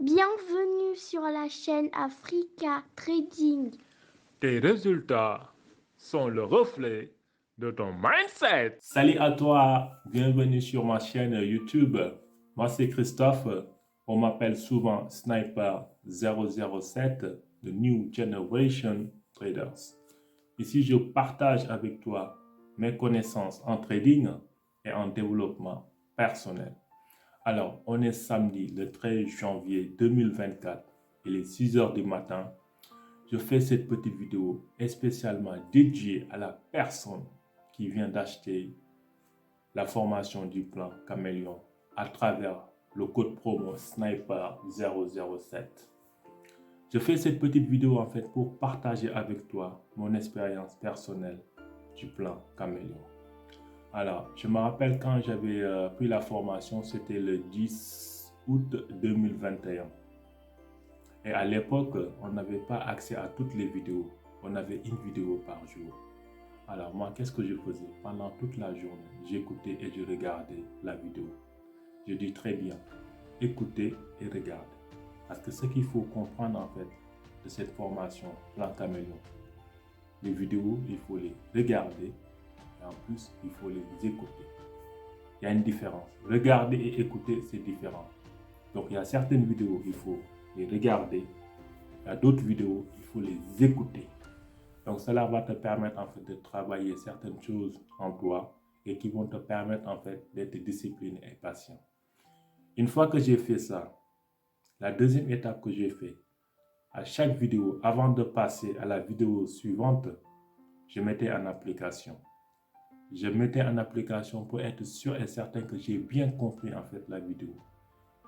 Bienvenue sur la chaîne Africa Trading. Tes résultats sont le reflet de ton mindset. Salut à toi, bienvenue sur ma chaîne YouTube. Moi c'est Christophe, on m'appelle souvent Sniper 007 de New Generation Traders. Ici je partage avec toi mes connaissances en trading et en développement personnel. Alors on est samedi le 13 janvier 2024, il est 6 heures du matin. Je fais cette petite vidéo spécialement dédiée à la personne qui vient d'acheter la formation du plan Caméléon à travers le code promo Sniper 007. Je fais cette petite vidéo en fait pour partager avec toi mon expérience personnelle du plan Caméléon. Alors, je me rappelle quand j'avais pris la formation, c'était le 10 août 2021. Et à l'époque, on n'avait pas accès à toutes les vidéos. On avait une vidéo par jour. Alors moi, qu'est-ce que je faisais? Pendant toute la journée, j'écoutais et je regardais la vidéo. Je dis très bien, écoutez et regardez. Parce que ce qu'il faut comprendre en fait de cette formation Plan Caméléon, les vidéos, il faut les regarder et en plus, il faut les écouter. Il y a une différence. Regarder et écouter, c'est différent. Donc il y a certaines vidéos, il faut les regarder. Il y a d'autres vidéos, il faut les écouter. Donc cela va te permettre en fait de travailler certaines choses en toi et qui vont te permettre en fait d'être discipliné et patient. Une fois que j'ai fait ça, la deuxième étape que j'ai fait, à chaque vidéo, avant de passer à la vidéo suivante, je mettais en application. Je mettais en application pour être sûr et certain que j'ai bien compris en fait la vidéo.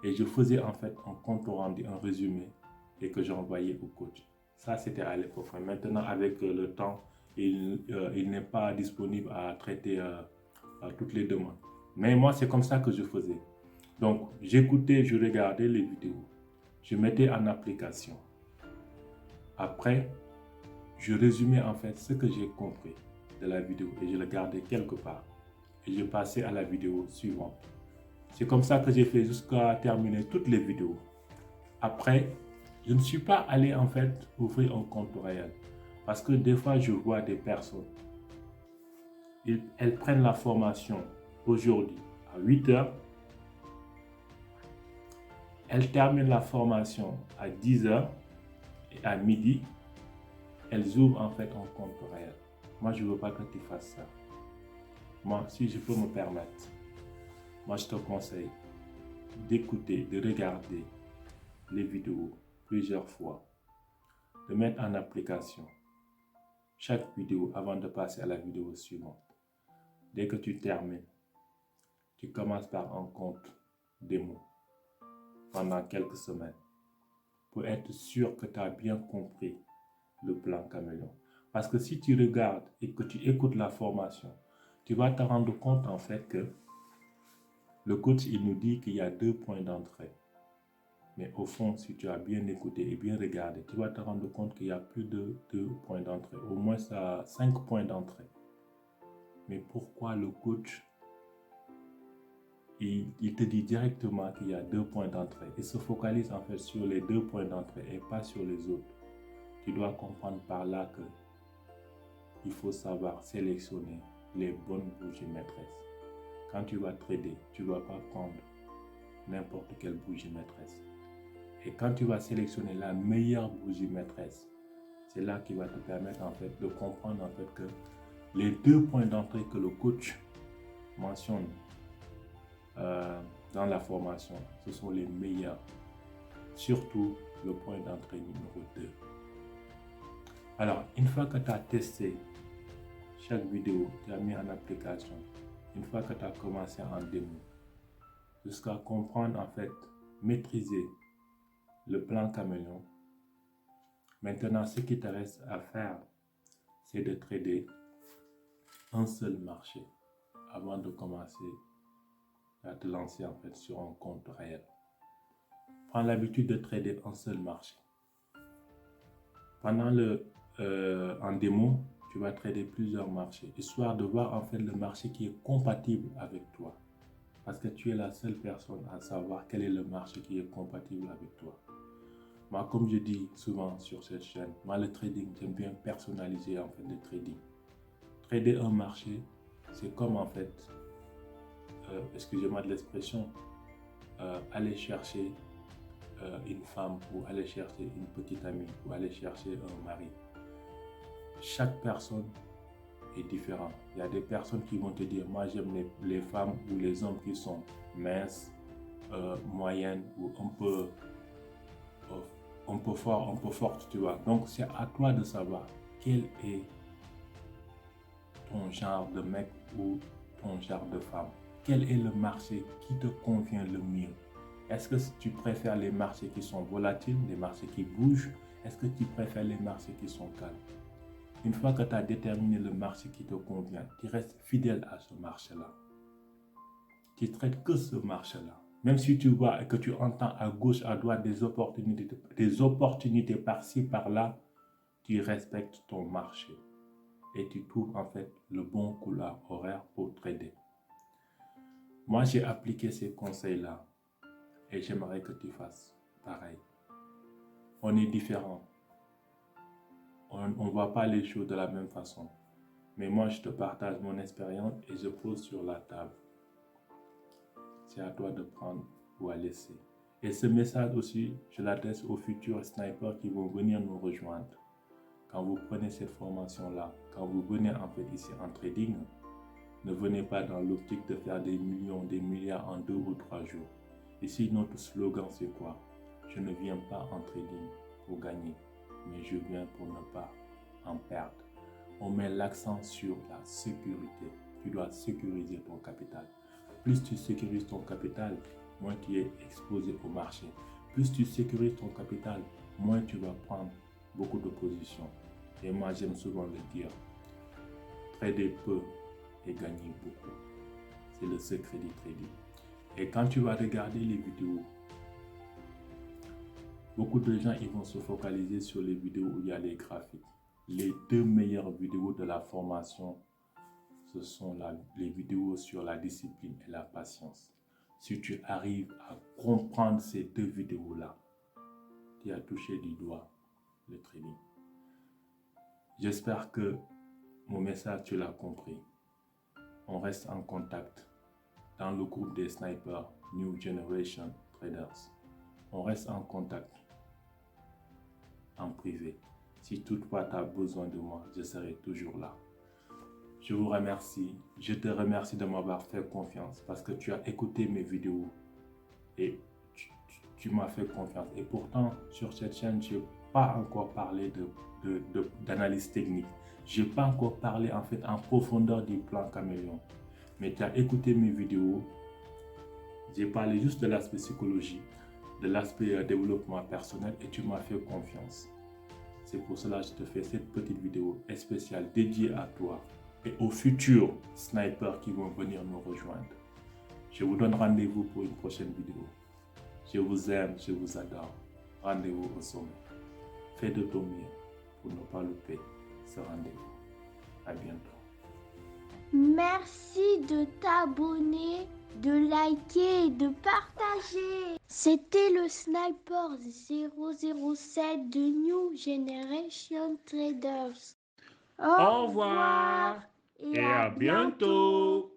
Et je faisais en fait un compte rendu, un résumé et que j'envoyais au coach. Ça, c'était à l'époque. Maintenant, avec le temps, il n'est pas disponible à traiter toutes les demandes. Mais moi, c'est comme ça que je faisais. Donc, j'écoutais, je regardais les vidéos. Je mettais en application. Après, je résumais en fait ce que j'ai compris de la vidéo et je le gardais quelque part. Et je passais à la vidéo suivante. C'est comme ça que j'ai fait jusqu'à terminer toutes les vidéos. Après, je ne suis pas allé en fait ouvrir un compte réel. Parce que des fois, je vois des personnes. Elles prennent la formation aujourd'hui à 8 heures. Elles terminent la formation à 10 heures. Et à midi, elles ouvrent en fait un compte réel. Moi, je ne veux pas que tu fasses ça. Moi, si je peux me permettre, moi, je te conseille d'écouter, de regarder les vidéos plusieurs fois, de mettre en application chaque vidéo avant de passer à la vidéo suivante. Dès que tu termines, tu commences par un compte démo pendant quelques semaines pour être sûr que tu as bien compris le plan Caméléon. Parce que si tu regardes et que tu écoutes la formation, tu vas te rendre compte en fait que le coach il nous dit qu'il y a 2 points d'entrée. Mais au fond, si tu as bien écouté et bien regardé, tu vas te rendre compte qu'il y a plus de 2 points d'entrée. Au moins, ça a 5 points d'entrée. Mais pourquoi le coach, il te dit directement qu'il y a 2 points d'entrée. Il se focalise en fait sur les 2 points d'entrée et pas sur les autres. Tu dois comprendre par là que il faut savoir sélectionner les bonnes bougies maîtresses. Quand tu vas trader, tu ne vas pas prendre n'importe quelle bougie maîtresse. Et quand tu vas sélectionner la meilleure bougie maîtresse, c'est là qui va te permettre en fait de comprendre en fait que les 2 points d'entrée que le coach mentionne dans la formation, ce sont les meilleurs. Surtout le point d'entrée numéro 2. Alors, une fois que tu as testé chaque vidéo, tu as mis en application, une fois que tu as commencé en démo, jusqu'à comprendre en fait, maîtriser le plan Caméléon. Maintenant, ce qui te reste à faire, c'est de trader un seul marché avant de commencer à te lancer en fait sur un compte réel. Prends l'habitude de trader un seul marché. Pendant en démo, tu vas trader plusieurs marchés, histoire de voir en fait le marché qui est compatible avec toi. Parce que tu es la seule personne à savoir quel est le marché qui est compatible avec toi. Moi, comme je dis souvent sur cette chaîne, moi, le trading, j'aime bien personnaliser en fait le trading. Trader un marché, c'est comme en fait, excusez-moi de l'expression, aller chercher une femme ou aller chercher une petite amie ou aller chercher un mari. Chaque personne est différente. Il y a des personnes qui vont te dire, moi j'aime les femmes ou les hommes qui sont minces, moyennes ou un peu fort, un peu forte, tu vois. Donc c'est à toi de savoir quel est ton genre de mec ou ton genre de femme. Quel est le marché qui te convient le mieux? Est-ce que tu préfères les marchés qui sont volatiles, les marchés qui bougent? Est-ce que tu préfères les marchés qui sont calmes? Une fois que tu as déterminé le marché qui te convient, tu restes fidèle à ce marché-là. Tu ne traites que ce marché-là. Même si tu vois et que tu entends à gauche, à droite des opportunités par-ci, par-là, tu respectes ton marché. Et tu trouves en fait le bon couloir horaire pour trader. Moi, j'ai appliqué ces conseils-là et j'aimerais que tu fasses pareil. On est différents. On ne voit pas les choses de la même façon. Mais moi, je te partage mon expérience et je pose sur la table. C'est à toi de prendre ou à laisser. Et ce message aussi, je l'adresse aux futurs snipers qui vont venir nous rejoindre. Quand vous prenez cette formation-là, quand vous venez en fait ici en trading, ne venez pas dans l'optique de faire des millions, des milliards en 2 ou 3 jours. Ici, notre slogan, c'est quoi? Je ne viens pas en trading pour gagner, mais je viens pour ne pas en perdre. On met l'accent sur la sécurité. Tu dois sécuriser ton capital. Plus tu sécurises ton capital, moins tu es exposé au marché. Plus tu sécurises ton capital, moins tu vas prendre beaucoup de positions. Et moi, j'aime souvent le dire, trader peu et gagner beaucoup. C'est le secret du trading. Et quand tu vas regarder les vidéos, beaucoup de gens ils vont se focaliser sur les vidéos où il y a les graphiques. Les 2 meilleures vidéos de la formation, ce sont les vidéos sur la discipline et la patience. Si tu arrives à comprendre ces 2 vidéos-là, tu as touché du doigt le trading. J'espère que mon message, tu l'as compris. On reste en contact dans le groupe des snipers New Generation Traders. On reste en contact en privé. Si toutefois tu as besoin de moi, je serai toujours là. Je vous remercie. Je te remercie de m'avoir fait confiance parce que tu as écouté mes vidéos et tu m'as fait confiance. Et pourtant, sur cette chaîne, je n'ai pas encore parlé d'analyse technique. Je n'ai pas encore parlé en fait en profondeur du plan caméléon. Mais tu as écouté mes vidéos. J'ai parlé juste de l'aspect psychologique, de l'aspect développement personnel et tu m'as fait confiance. C'est pour cela que je te fais cette petite vidéo spéciale dédiée à toi et aux futurs snipers qui vont venir nous rejoindre. Je vous donne rendez-vous pour une prochaine vidéo. Je vous aime, je vous adore. Rendez-vous au sommet. Fais de ton mieux pour ne pas louper ce rendez-vous. À bientôt. Merci de t'abonner, de liker et de partager. C'était le Sniper 007 de New Generation Traders. Au revoir et à bientôt.